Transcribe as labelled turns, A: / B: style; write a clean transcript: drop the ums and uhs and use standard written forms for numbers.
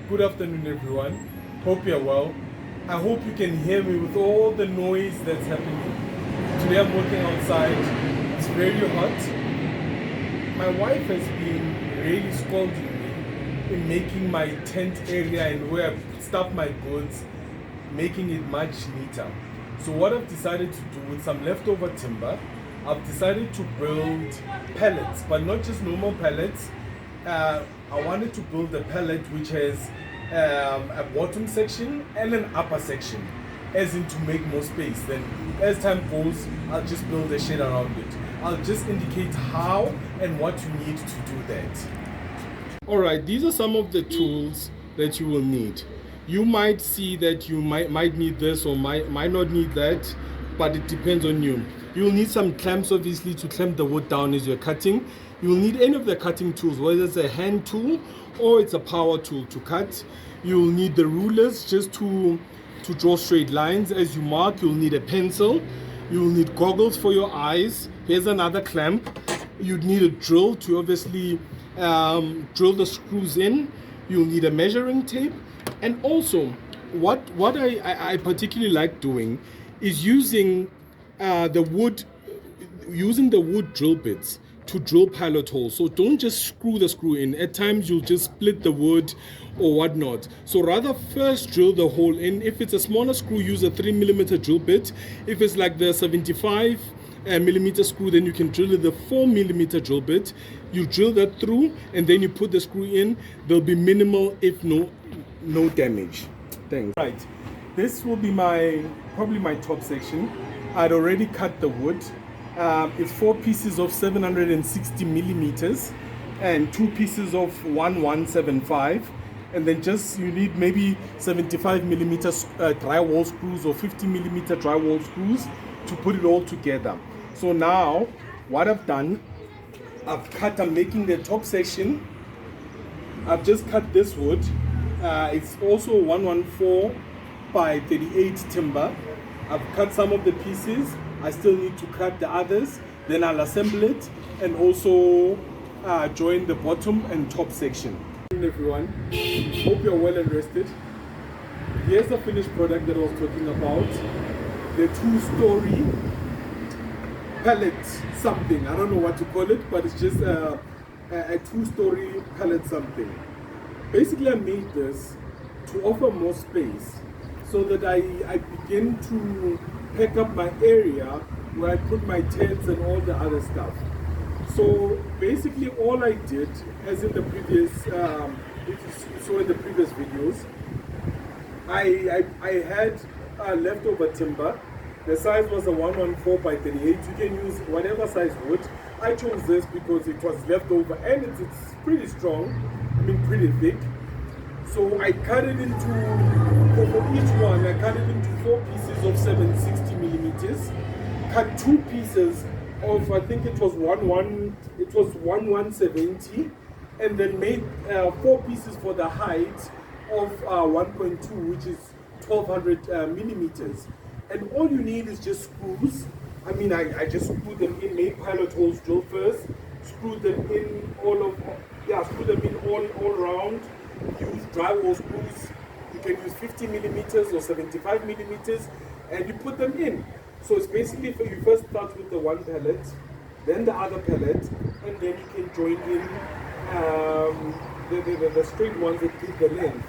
A: Good afternoon, everyone. Hope you're well. I hope you can hear me with all the noise that's happening. Today I'm working outside. It's very hot. My wife has been really scolding me in making my tent area and where I stuff my goods, making it much neater. So what I've decided to do with some leftover timber, I've decided to build pallets, but not just normal pallets. I wanted to build a pallet which has a bottom section and an upper section, as in to make more space. Then as time goes, I'll just build a shed around it. I'll just indicate how and what you need to do that. Alright, these are some of the tools that you will need. You might see that you might need this or might not need that, but it depends on you. You'll need some clamps, obviously, to clamp the wood down as you're cutting. You'll need any of the cutting tools, whether it's a hand tool or it's a power tool to cut. You'll need the rulers just to draw straight lines as you mark. You'll need a pencil. You'll need goggles for your eyes. Here's another clamp. You'd need a drill to obviously drill the screws in. You'll need a measuring tape. And also, what I particularly like doing is using the wood drill bits to drill pallet holes. So don't just screw the screw in. At times you'll just split the wood or whatnot. So rather first drill the hole in. If it's a smaller screw, use a 3mm drill bit. If it's like the 75 millimeter screw, then you can drill the 4mm drill bit. You drill that through and then you put the screw in. There'll be minimal, if no damage. Thanks. Right, this will be probably my top section. I'd already cut the wood. It's 4 pieces of 760 millimeters and 2 pieces of 1175, and then you need maybe 75 millimeters drywall screws or 50 millimeter drywall screws to put it all together. So now what I've done, I'm making the top section. I've just cut this wood. It's also 114 by 38 timber. I've cut some of the pieces. I still need to cut the others. Then I'll assemble it and also join the bottom and top section. Good afternoon, everyone. Hope you're well and rested. Here's the finished product that I was talking about. The 2-story pallet something. I don't know what to call it, but it's just a 2-story pallet something. Basically, I made this to offer more space so that I begin to pack up my area where I put my tents and all the other stuff. So basically all I did, as in the previous, if you saw in the previous videos, I had leftover timber. The size was a 114 by 38. You can use whatever size wood. I chose this because it was leftover and it's pretty strong, pretty thick. So I cut it into, for each one, I cut it into 4 pieces of 760 millimeters. Cut 2 pieces of, I think it was 1170, and then made 4 pieces for the height of 1.2, which is 1200 millimeters. And all you need is just screws. I just screwed them in, made pilot holes drill first, screwed them in all around. Use drywall screws. You can use 50 millimeters or 75 millimeters, and you put them in. So it's basically you first start with the one pallet, then the other pallet, and then you can join in the straight ones that give the length.